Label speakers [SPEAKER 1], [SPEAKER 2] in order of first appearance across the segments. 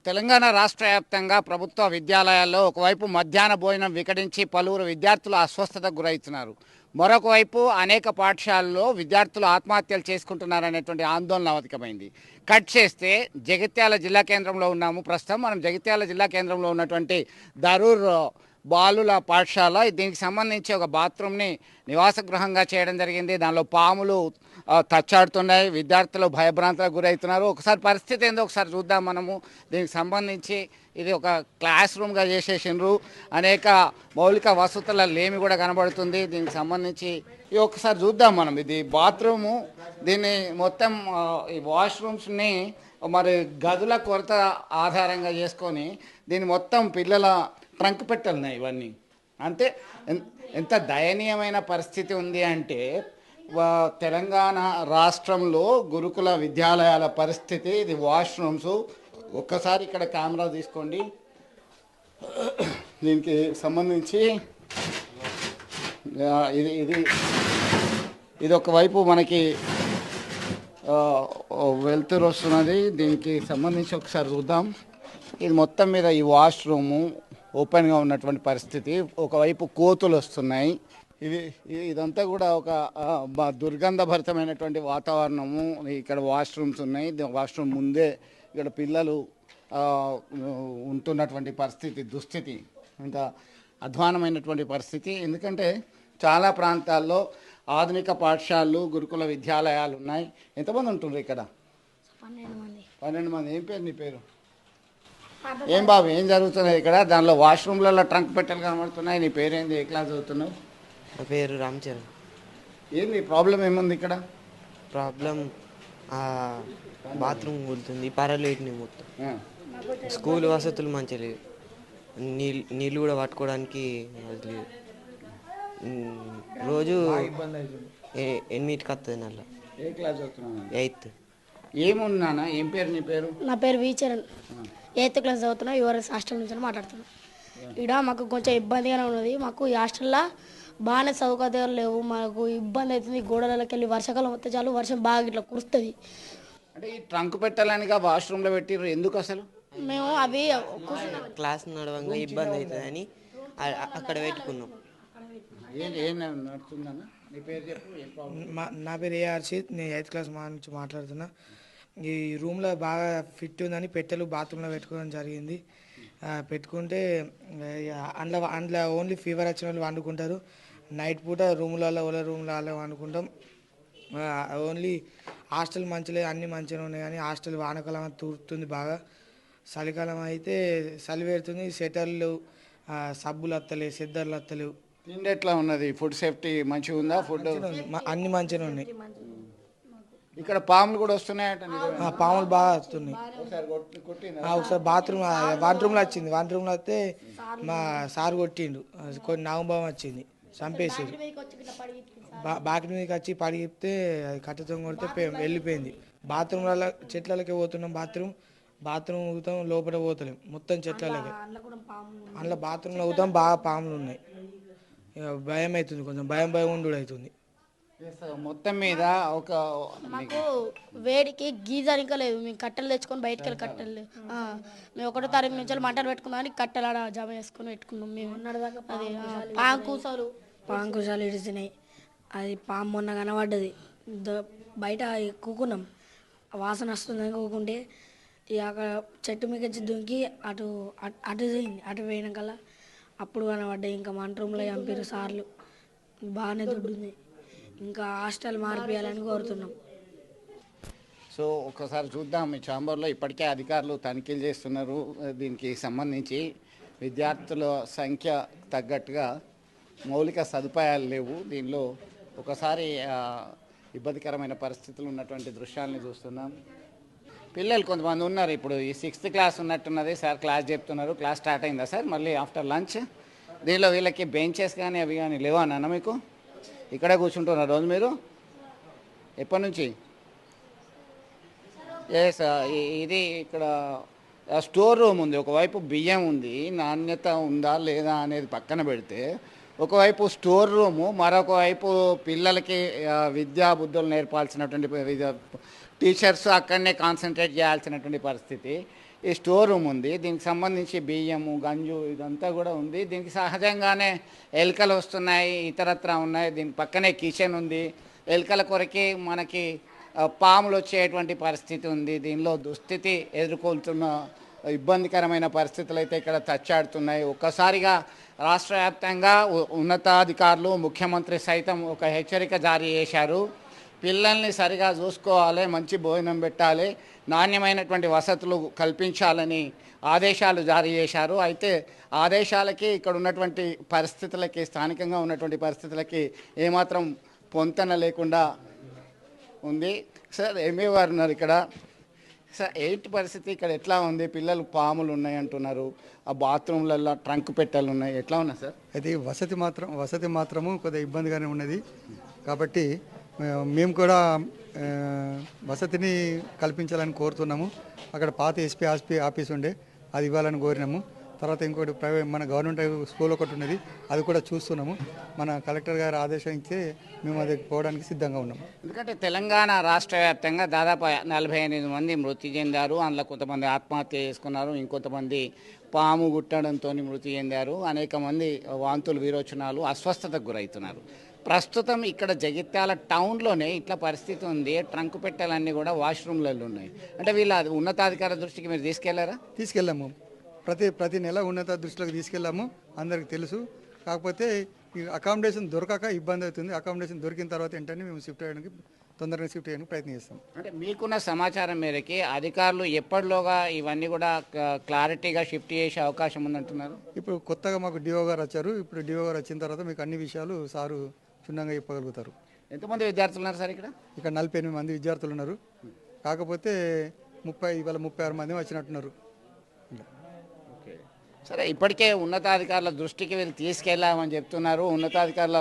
[SPEAKER 1] తెలంగాణ రాష్ట్ర వ్యాప్తంగా ప్రభుత్వ విద్యాలయాల్లో ఒకవైపు మధ్యాహ్న భోజనం వికటించి పలువురు విద్యార్థులు అస్వస్థతకు గురవుతున్నారు. మరొక వైపు అనేక పాఠశాలల్లో విద్యార్థులు ఆత్మహత్యలు చేసుకుంటున్నారనేటువంటి ఆందోళన అధికమైంది. కట్ చేస్తే జగిత్యాల జిల్లా కేంద్రంలో ఉన్నాము. ప్రస్తుతం మనం జగిత్యాల జిల్లా కేంద్రంలో ఉన్నటువంటి దరూర్ బాలుల పాఠశాల, దీనికి సంబంధించి ఒక బాత్రూమ్ని నివాస గృహంగా చేయడం జరిగింది. దానిలో పాములు తచ్చాడుతున్నాయి. విద్యార్థులు భయభ్రాంతులకు గురవుతున్నారు. ఒకసారి పరిస్థితి ఏందో ఒకసారి చూద్దాం మనము. దీనికి సంబంధించి ఇది ఒక క్లాస్ రూమ్గా చేసేసిండ్రు. అనేక మౌలిక వసతుల లేమి కూడా కనబడుతుంది. దీనికి సంబంధించి ఇది ఒకసారి చూద్దాం మనం. ఇది బాత్రూము. దీన్ని మొత్తం ఈ వాష్రూమ్స్ని మరి గదుల కొరత ఆధారంగా చేసుకొని దీన్ని మొత్తం పిల్లల ట్రంక్ పెట్టెలున్నాయి ఇవన్నీ. అంటే ఎంత దయనీయమైన పరిస్థితి ఉంది అంటే తెలంగాణ రాష్ట్రంలో గురుకుల విద్యాలయాల పరిస్థితి. ఇది వాష్రూమ్స్. ఒక్కసారి ఇక్కడ కెమెరా తీసుకోండి. దీనికి సంబంధించి ఇది ఇది ఇది ఒకవైపు మనకి వెలుతురు వస్తున్నది. దీనికి సంబంధించి ఒకసారి చూద్దాం. ఇది మొత్తం మీద ఈ వాష్రూము ఓపెన్గా ఉన్నటువంటి పరిస్థితి. ఒకవైపు కోతులు వస్తున్నాయి. ఇదంతా కూడా ఒక దుర్గంధభరితమైనటువంటి వాతావరణము. ఇక్కడ వాష్రూమ్స్ ఉన్నాయి. వాష్రూమ్ ముందే ఇక్కడ పిల్లలు ఉంటున్నటువంటి పరిస్థితి, దుస్థితి ఇంత అధ్వానమైనటువంటి పరిస్థితి. ఎందుకంటే చాలా ప్రాంతాల్లో ఆధునిక పాఠశాలలు, గురుకుల విద్యాలయాలు ఉన్నాయి. ఎంతమంది ఉంటున్నారు ఇక్కడ? 12 మంది. ఏం పేరు నీ పేరు? ఏం బాబు, ఏం జరుగుతున్నాయి ఇక్కడ? దానిలో వాష్రూమ్లలో ట్రంక్ పెట్టెలు కనబడుతున్నాయి. నీ పేరేంది? ఏ క్లాస్ చదువుతున్నావు?
[SPEAKER 2] నా పేరు రామ్ చరణ్.
[SPEAKER 1] ఏంది ప్రాబ్లం? ఏముంది ఇక్కడ
[SPEAKER 2] ప్రాబ్లం? బాత్రూమ్ కూలుతుంది, పరలేటిని మొత్తం. స్కూల్ వసతులు మంచిగా లేవు. నీళ్ళు కూడా పట్టుకోవడానికి లేదు. రోజు 8కి వస్తుంది నల్ల.
[SPEAKER 1] ఏ క్లాస్ చదువుతున్నావు?
[SPEAKER 2] 8th.
[SPEAKER 1] ఏమున్నానా? ఏం పేరు నీ పేరు?
[SPEAKER 3] నా పేరు వి చరణ్. 8th క్లాస్ చదువుతున్నా. యువరెస్ హాస్టల్ నుంచి మాట్లాడుతున్నా. ఇక్కడ మాకు కొంచెం ఇబ్బందిగానే ఉన్నది. మాకు ఈ హాస్టల్లో బాగానే సౌకర్యాలు లేవు. మాకు ఇబ్బంది అవుతుంది. గోడలకి వెళ్ళి వర్షాకాలం వస్తే చాలు వర్షం బాగా ఇట్లా కురుస్తుంది.
[SPEAKER 1] అంటే ఈ ట్రంక్ పెట్టాలనిగా వాష్రూమ్లో పెట్టిర్రు. ఎందుకు అసలు?
[SPEAKER 3] మేము అవి
[SPEAKER 2] క్లాస్ నడవంగా ఇబ్బంది అవుతుందని అక్కడ పెట్టుకున్నాం.
[SPEAKER 1] ఏం నడుస్తుందన్న? నీ పేరు చెప్పు. ఏం ప్రాబ్లం?
[SPEAKER 4] నా పేరు హర్షిత్. నేను 8th క్లాస్ నుంచి మాట్లాడుతున్నా. ఈ రూమ్లో బాగా ఫిట్ ఉందని పెట్టెలు బాత్రూంలో పెట్టుకోవడం జరిగింది. పెట్టుకుంటే అందులో ఓన్లీ ఫీవర్ వచ్చిన వాళ్ళు వండుకుంటారు. నైట్ పూట రూమ్లలో రూమ్లలో వండుకుంటాం. ఓన్లీ హాస్టల్ మంచిగా అన్నీ మంచిగా ఉన్నాయి. కానీ హాస్టల్ వానకాలం తూరుతుంది బాగా. చలికాలం అయితే చలి పెడుతుంది. స్వెటర్లు, సబ్బులు వస్తలేవు, సిద్దర్లు వస్తలేవు.
[SPEAKER 1] తిండి ఎట్లా ఉన్నది? ఫుడ్ సేఫ్టీ మంచిగా ఉందా? ఫుడ్
[SPEAKER 4] అన్ని మంచిగా ఉన్నాయి.
[SPEAKER 1] ఇక్కడ పాములు కూడా వస్తున్నాయట.
[SPEAKER 4] పాములు బాగా వస్తున్నాయి. ఒకసారి బాత్రూమ్లో వచ్చింది. బాత్రూమ్లో వస్తే మా సార్ కొట్టిండు. కొన్ని నాగంభావం వచ్చింది, చంపేసారు. బాకి మీదకి వచ్చి పడిగితే కట్టతో కొడితే వెళ్ళిపోయింది. బాత్రూమ్లలో చెట్లకి పోతున్నాం. బాత్రూమ్ ఊగుతాం, లోపల పోతలేం. మొత్తం చెట్లకి. అందులో బాత్రూంలో ఊగుతాం, బాగా పాములు ఉన్నాయి. భయం అవుతుంది. కొంచెం భయం ఉండు అవుతుంది.
[SPEAKER 1] మొత్తం మీద ఒక
[SPEAKER 3] మాకు వేడికి గీజర్ ఇంకా లేదు. మేము కట్టెలు తెచ్చుకొని బయటకు వెళ్ళి కట్టెలు లేవు. మేము 1వ తారీఖు నుంచి మంటలు పెట్టుకున్నాం. కట్టెలు ఆడ జమ చేసుకొని పెట్టుకున్నాం మేము. అది పాంకుశాలు ఇడిచినాయి. అది పాము మొన్న కనబడ్డది. బయట కూకున్నాం. వాసన వస్తుందని కూకుంటే ఇక అక్కడ చెట్టు మీద దుంకి అటు పోయింది. అటు పోయినాకల్లా అప్పుడు కనబడ్డాయి. ఇంకా మన రూమ్లో చంపారు సార్లు. బాగానే దుడ్డుంది. ఇంకా హాస్టల్ మార్పియాలని కోరుతున్నాం.
[SPEAKER 1] సో ఒకసారి చూద్దాం. ఈ ఛాంబర్లో ఇప్పటికే అధికారులు తనిఖీలు చేస్తున్నారు. దీనికి సంబంధించి విద్యార్థుల సంఖ్య తగ్గట్టుగా మౌలిక సదుపాయాలు లేవు. దీనిలో ఒకసారి ఇబ్బందికరమైన పరిస్థితులు ఉన్నటువంటి దృశ్యాలని చూస్తున్నాం. పిల్లలు కొంతమంది ఉన్నారు. ఇప్పుడు ఈ 6th క్లాస్ ఉన్నట్టున్నది. సార్ క్లాస్ చెప్తున్నారు. క్లాస్ స్టార్ట్ అయిందా సార్? మళ్ళీ ఆఫ్టర్ లంచ్. దీనిలో వీళ్ళకి బెంచెస్ కానీ అవి కానీ లేవా నాన్న? మీకు ఇక్కడే కూర్చుంటున్నారు రోజు మీరు? ఎప్పటి నుంచి? ఎస్, ఇది ఇక్కడ స్టోర్ రూమ్ ఉంది. ఒకవైపు బియ్యం ఉంది. నాణ్యత ఉందా లేదా అనేది పక్కన పెడితే ఒకవైపు స్టోర్ రూము, మరొక వైపు పిల్లలకి విద్యా బుద్ధులు నేర్పాల్సినటువంటి టీచర్స్ అక్కడనే కాన్సన్ట్రేట్ చేయాల్సినటువంటి పరిస్థితి. ఈ స్టోర్ రూమ్ ఉంది. దీనికి సంబంధించి బియ్యము గంజు ఇదంతా కూడా ఉంది. దీనికి సహజంగానే ఎలుకలు వస్తున్నాయి, ఇతరత్ర ఉన్నాయి. దీని పక్కనే కిచెన్ ఉంది. ఎలుకల కొరకి మనకి పాములు వచ్చేటువంటి పరిస్థితి ఉంది. దీనిలో దుస్థితి ఎదుర్కొంటున్న ఇబ్బందికరమైన పరిస్థితులు అయితే ఇక్కడ తచ్చాడుతున్నాయి. ఒక్కసారిగా రాష్ట్ర వ్యాప్తంగా ఉన్నతాధికారులు ముఖ్యమంత్రి సైతం ఒక హెచ్చరిక జారీ చేశారు. పిల్లల్ని సరిగా చూసుకోవాలి, మంచి భోజనం పెట్టాలి, నాణ్యమైనటువంటి వసతులు కల్పించాలని ఆదేశాలు జారీ చేశారు. అయితే ఆదేశాలకి ఇక్కడ ఉన్నటువంటి పరిస్థితులకి, స్థానికంగా ఉన్నటువంటి పరిస్థితులకి ఏమాత్రం పొంతన లేకుండా ఉంది. సార్ ఎంఏ వారు ఉన్నారు ఇక్కడ. సార్ ఏంటి పరిస్థితి ఇక్కడ, ఎట్లా ఉంది? పిల్లలు పాములు ఉన్నాయి అంటున్నారు, ఆ బాత్రూమ్లలో ట్రంక్ పెట్టెలు ఉన్నాయి, ఎట్లా ఉన్నాయి సార్?
[SPEAKER 5] అయితే వసతి మాత్రము కొద్దిగా ఇబ్బందిగానే ఉన్నది. కాబట్టి మేము కూడా వసతిని కల్పించాలని కోరుతున్నాము. అక్కడ పాత ఎస్పీ ఆఫీస్ ఉండే, అది ఇవ్వాలని కోరినాము. తర్వాత ఇంకోటి మన గవర్నమెంట్ స్కూల్ ఒకటి ఉన్నది, అది కూడా చూస్తున్నాము. మన కలెక్టర్ గారు ఆదేశించి మేము అది పోవడానికి సిద్ధంగా ఉన్నాము.
[SPEAKER 1] ఎందుకంటే తెలంగాణ రాష్ట్ర వ్యాప్తంగా దాదాపు 48 మంది మృతి చెందారు. అందులో కొంతమంది ఆత్మహత్య చేసుకున్నారు, ఇంకొంతమంది పాము గుట్టడంతో మృతి చెందారు. అనేక మంది వాంతులు, విరోచనాలు, అస్వస్థతకు గురవుతున్నారు. ప్రస్తుతం ఇక్కడ జగిత్యాల టౌన్లోనే ఇట్లా పరిస్థితి ఉంది. ట్రంక్ పెట్టెలన్నీ కూడా వాష్రూమ్లలో ఉన్నాయి. అంటే వీళ్ళ ఉన్నతాధికార దృష్టికి మీరు
[SPEAKER 5] తీసుకెళ్ళాము. ప్రతి నెల ఉన్నత దృష్టిలోకి తీసుకెళ్ళాము, అందరికి తెలుసు. కాకపోతే ఈ అకామిడేషన్ దొరకక ఇబ్బంది అవుతుంది. అకామిడేషన్ దొరికిన తర్వాత వెంటనే మేము తొందరగా షిఫ్ట్ చేయడానికి ప్రయత్నం చేస్తాం.
[SPEAKER 1] అంటే మీకున్న సమాచారం మేరకి అధికారులు ఎప్పటిలోగా ఇవన్నీ కూడా క్లారిటీగా షిఫ్ట్ చేసే అవకాశం ఉందంటున్నారు?
[SPEAKER 5] ఇప్పుడు కొత్తగా మాకు డిఓ గారు వచ్చారు. ఇప్పుడు డిఓ గారు వచ్చిన తర్వాత మీకు అన్ని విషయాలు సారు క్షుణ్ణంగా చెప్పగలుగుతారు.
[SPEAKER 1] ఎంతమంది విద్యార్థులు ఉన్నారు సార్ ఇక్కడ?
[SPEAKER 5] ఇక్కడ 48 మంది విద్యార్థులు ఉన్నారు. కాకపోతే ఇవాళ 36 మంది వచ్చినట్టున్నారు.
[SPEAKER 1] సరే, ఇప్పటికే ఉన్నతాధికారుల దృష్టికి వీళ్ళు తీసుకెళ్ళామని చెప్తున్నారు. ఉన్నతాధికారుల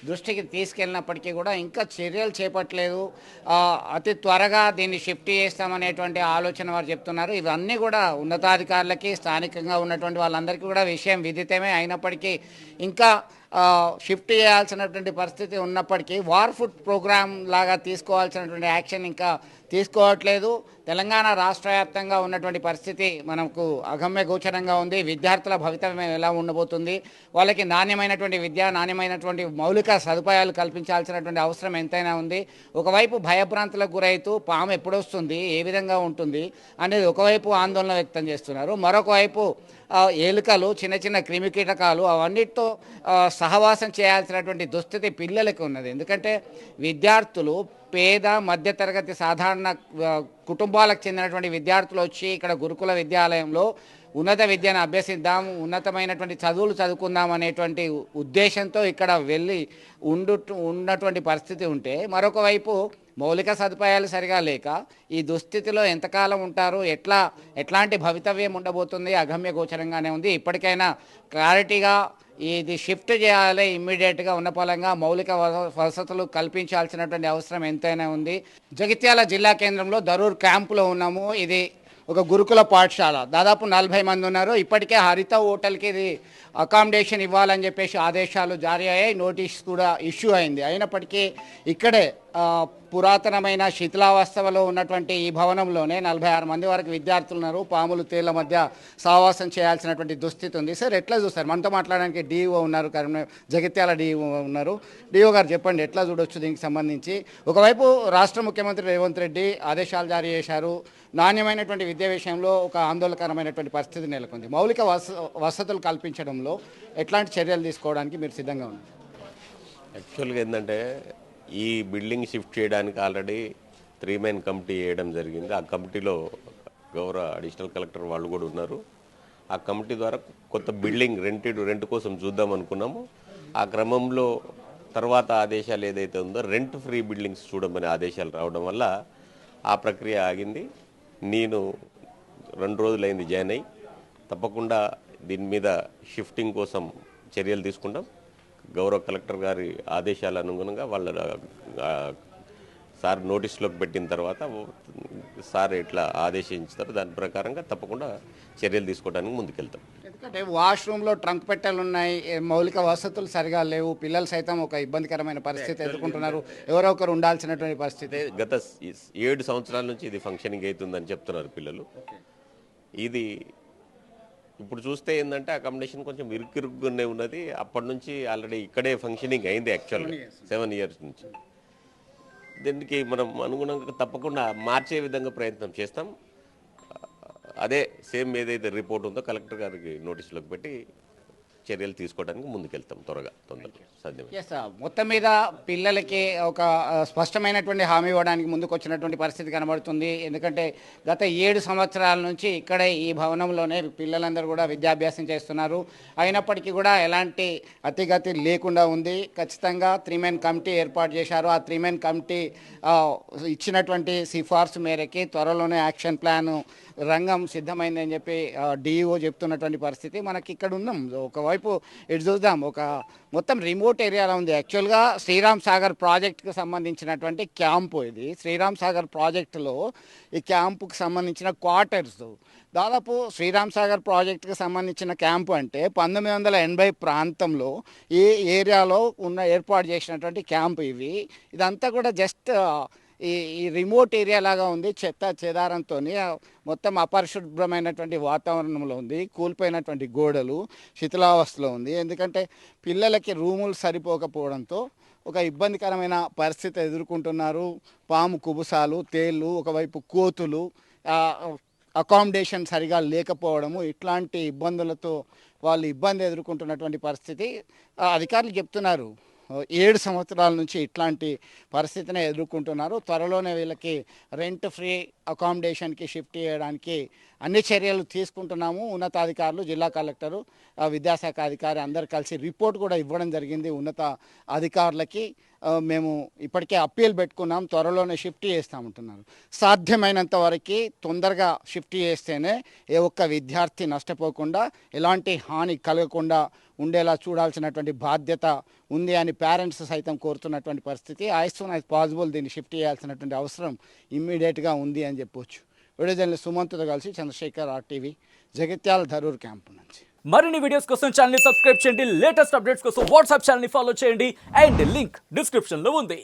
[SPEAKER 1] దృష్టికి తీసుకెళ్ళినప్పటికీ కూడా ఇంకా చర్యలు చేపట్టలేదు. అతి త్వరగా దీన్ని షిఫ్ట్ చేస్తామనేటువంటి ఆలోచన వారు చెప్తున్నారు. ఇవన్నీ కూడా ఉన్నతాధికారులకి, స్థానికంగా ఉన్నటువంటి వాళ్ళందరికీ కూడా విషయం విదితమే. అయినప్పటికీ ఇంకా షిఫ్ట్ చేయాల్సినటువంటి పరిస్థితి ఉన్నప్పటికీ వార్ ఫుడ్ ప్రోగ్రామ్ లాగా తీసుకోవాల్సినటువంటి యాక్షన్ ఇంకా తీసుకోవట్లేదు. తెలంగాణ రాష్ట్ర వ్యాప్తంగా ఉన్నటువంటి పరిస్థితి మనకు అగమ్య గోచరంగా ఉంది. విద్యార్థుల భవితవ్యం ఎలా ఉండబోతుంది, వాళ్ళకి నాణ్యమైనటువంటి విద్య, నాణ్యమైనటువంటి మౌలిక సదుపాయాలు కల్పించాల్సినటువంటి అవసరం ఎంతైనా ఉంది. ఒకవైపు భయభ్రాంతులకు గురైతూ పాము ఎప్పుడొస్తుంది, ఏ విధంగా ఉంటుంది అనేది ఒకవైపు ఆందోళన వ్యక్తం చేస్తున్నారు. మరొక వైపు ఎలుకలు, చిన్న చిన్న క్రిమికీటకాలు అవన్నిటితో సహవాసం చేయాల్సినటువంటి దుస్థితి పిల్లలకు ఉన్నది. ఎందుకంటే విద్యార్థులు పేద మధ్యతరగతి సాధారణ కుటుంబాలకు చెందినటువంటి విద్యార్థులు వచ్చి ఇక్కడ గురుకుల విద్యాలయంలో ఉన్నత విద్యను అభ్యసిద్దాం, ఉన్నతమైనటువంటి చదువులు చదువుకుందాం అనేటువంటి ఉద్దేశంతో ఇక్కడ వెళ్ళి ఉన్నటువంటి పరిస్థితి ఉంటే, మరొక వైపు మౌలిక సదుపాయాలు సరిగా లేక ఈ దుస్థితిలో ఎంతకాలం ఉంటారు, ఎట్లాంటి భవితవ్యం ఉండబోతుంది అగమ్య గోచరంగానే ఉంది. ఇప్పటికైనా క్లారిటీగా ఇది షిఫ్ట్ చేయాలి, ఇమ్మీడియట్గా ఉన్న పరంగా మౌలిక వసతులు కల్పించాల్సినటువంటి అవసరం ఎంతైనా ఉంది. జగిత్యాల జిల్లా కేంద్రంలో దరూర్ క్యాంపులో ఉన్నాము. ఇది ఒక గురుకుల పాఠశాల, దాదాపు 40 మంది ఉన్నారు. ఇప్పటికే హరిత హోటల్కి ఇది అకామిడేషన్ ఇవ్వాలని చెప్పేసి ఆదేశాలు జారీ అయ్యాయి, నోటీస్ కూడా ఇష్యూ అయింది. అయినప్పటికీ ఇక్కడే పురాతనమైన శిథిలావస్థలో ఉన్నటువంటి ఈ భవనంలోనే 46 మంది వరకు విద్యార్థులు ఉన్నారు. పాములు, తేళ్ల మధ్య సహవాసం చేయాల్సినటువంటి దుస్థితి ఉంది. సార్ ఎట్లా చూస్తారు? మనతో మాట్లాడడానికి డిఓ ఉన్నారు, జగిత్యాల డిఓ ఉన్నారు. డిఓ గారు చెప్పండి, ఎట్లా చూడొచ్చు దీనికి సంబంధించి? ఒకవైపు రాష్ట్ర ముఖ్యమంత్రి రేవంత్ రెడ్డి ఆదేశాలు జారీ చేశారు. నాణ్యమైనటువంటి విద్య విషయంలో ఒక ఆందోళనకరమైనటువంటి పరిస్థితి నెలకొంది. మౌలిక వసతులు కల్పించడంలో ఎట్లాంటి చర్యలు తీసుకోవడానికి మీరు సిద్ధంగా ఉన్నారు?
[SPEAKER 6] యాక్చువల్గా ఏంటంటే ఈ బిల్డింగ్ షిఫ్ట్ చేయడానికి ఆల్రెడీ 3 మెన్ కమిటీ వేయడం జరిగింది. ఆ కమిటీలో గౌరవ అడిషనల్ కలెక్టర్ వాళ్ళు కూడా ఉన్నారు. ఆ కమిటీ ద్వారా కొత్త బిల్డింగ్ రెంట్ కోసం చూద్దాం అనుకున్నాము. ఆ క్రమంలో తర్వాత ఆదేశాలు ఏదైతే ఉందో రెంట్ ఫ్రీ బిల్డింగ్స్ చూడమని ఆదేశాలు రావడం వల్ల ఆ ప్రక్రియ ఆగింది. నేను 2 రోజులైంది జాయిన్ అయ్యి. తప్పకుండా దీని మీద షిఫ్టింగ్ కోసం చర్యలు తీసుకుంటాం. గౌరవ కలెక్టర్ గారి ఆదేశాల అనుగుణంగా వాళ్ళ సార్ నోటీసులోకి పెట్టిన తర్వాత సార్ ఎట్లా ఆదేశించుతారో దాని ప్రకారంగా తప్పకుండా చర్యలు తీసుకోవడానికి ముందుకెళ్తాం.
[SPEAKER 1] ఎందుకంటే వాష్రూమ్లో ట్రంక్ పెట్టెలు ఉన్నాయి, మౌలిక వసతులు సరిగా లేవు, పిల్లలు సైతం ఒక ఇబ్బందికరమైన పరిస్థితి ఎదుర్కొంటున్నారు, ఎవరో ఒకరు ఉండాల్సినటువంటి పరిస్థితి.
[SPEAKER 6] గత 7 సంవత్సరాల నుంచి ఇది ఫంక్షనింగ్ అవుతుందని చెప్తున్నారు పిల్లలు. ఇది ఇప్పుడు చూస్తే ఏంటంటే అకామిడేషన్ కొంచెం ఇరుక్కునే ఉన్నది. అప్పటి నుంచి ఆల్రెడీ ఇక్కడే ఫంక్షనింగ్ అయింది యాక్చువల్గా 7 years నుంచి. దీనికి మనం అనుగుణంగా తప్పకుండా మార్చే విధంగా ప్రయత్నం చేస్తాం. అదే సేమ్ ఏదైతే రిపోర్ట్ ఉందో కలెక్టర్ గారికి నోటీసులోకి పెట్టి చర్యలు తీసుకోవడానికి ముందుకెళ్తాం తొందరగా సాధ్యమే.
[SPEAKER 1] ఎస్, మొత్తం మీద పిల్లలకి ఒక స్పష్టమైనటువంటి హామీ ఇవ్వడానికి ముందుకు వచ్చినటువంటి పరిస్థితి కనబడుతుంది. ఎందుకంటే గత 7 సంవత్సరాల నుంచి ఇక్కడే ఈ భవనంలోనే పిల్లలందరూ కూడా విద్యాభ్యాసం చేస్తున్నారు. అయినప్పటికీ కూడా ఎలాంటి అతిగతి లేకుండా ఉంది. ఖచ్చితంగా 3-man కమిటీ ఏర్పాటు చేశారు. ఆ 3-man కమిటీ ఇచ్చినటువంటి సిఫార్సు మేరకి త్వరలోనే యాక్షన్ ప్లాన్ రంగం సిద్ధమైందని చెప్పి డిఈఓ చెప్తున్నటువంటి పరిస్థితి మనకి ఇక్కడ ఉన్నాం. ఒకవైపు ఇటు చూద్దాం, ఒక మొత్తం రిమోట్ ఏరియాలో ఉంది. యాక్చువల్గా శ్రీరామ్ సాగర్ ప్రాజెక్టుకు సంబంధించినటువంటి క్యాంపు ఇది. శ్రీరామ్ సాగర్ ప్రాజెక్టులో ఈ క్యాంపుకు సంబంధించిన క్వార్టర్స్ దాదాపు శ్రీరామ్ సాగర్ ప్రాజెక్టుకు సంబంధించిన క్యాంపు అంటే 1980 ప్రాంతంలో ఈ ఏరియాలో ఏర్పాటు చేసినటువంటి క్యాంపు ఇవి. ఇదంతా కూడా జస్ట్ ఈ రిమోట్ ఏరియా లాగా ఉంది. చెత్త చెదారంతో మొత్తం అపరిశుభ్రమైనటువంటి వాతావరణంలో ఉంది. కూలిపోయినటువంటి గోడలు, శిథిలావస్థలో ఉంది. ఎందుకంటే పిల్లలకి రూములు సరిపోకపోవడంతో ఒక ఇబ్బందికరమైన పరిస్థితి ఎదుర్కొంటున్నారు. పాము కుబుసాలు, తేళ్ళు, ఒకవైపు కోతులు, అకామిడేషన్ సరిగా లేకపోవడము, ఇట్లాంటి ఇబ్బందులతో వాళ్ళు ఇబ్బంది ఎదుర్కొంటున్నటువంటి పరిస్థితి అధికారులు చెప్తున్నారు. 7 సంవత్సరాల నుంచి ఇట్లాంటి పరిస్థితిని ఎదుర్కొంటున్నారు. త్వరలోనే వీళ్ళకి రెంట్ ఫ్రీ అకామిడేషన్కి షిఫ్ట్ చేయడానికి అన్ని చర్యలు తీసుకుంటున్నాము. ఉన్నతాధికారులు, జిల్లా కలెక్టరు, విద్యాశాఖ అధికారి అందరు కలిసి రిపోర్ట్ కూడా ఇవ్వడం జరిగింది ఉన్నత అధికారులకి. మేము ఇప్పటికే అప్పీల్ పెట్టుకున్నాం, త్వరలోనే షిఫ్ట్ చేస్తామంటున్నారు. సాధ్యమైనంత వరకు తొందరగా షిఫ్ట్ చేస్తేనే ఏ ఒక్క విద్యార్థి నష్టపోకుండా, ఎలాంటి హాని కలగకుండా ఉండేలా చూడాల్సినటువంటి బాధ్యత ఉంది అని పేరెంట్స్ సైతం కోరుతున్నటువంటి పరిస్థితి. యాజ్ సూన్ యాజ్ పాసిబుల్ దీన్ని షిఫ్ట్ చేయాల్సినటువంటి అవసరం ఇమ్మీడియట్గా ఉంది అని చెప్పొచ్చు. వీడియో జర్నలిస్ట్ సుమంత్తో కలిసి చంద్రశేఖర్, RTV, జగిత్యాల ధరూర్ క్యాంపు నుంచి.
[SPEAKER 7] మరిన్ని వీడియోస్ కోసం ఛానల్ ని సబ్స్క్రైబ్ చేయండి. లేటెస్ట్ అప్డేట్స్ కోసం వాట్సాప్ ఛానల్ ని ఫాలో చేయండి. అండ్ లింక్ డిస్క్రిప్షన్ లో ఉంది.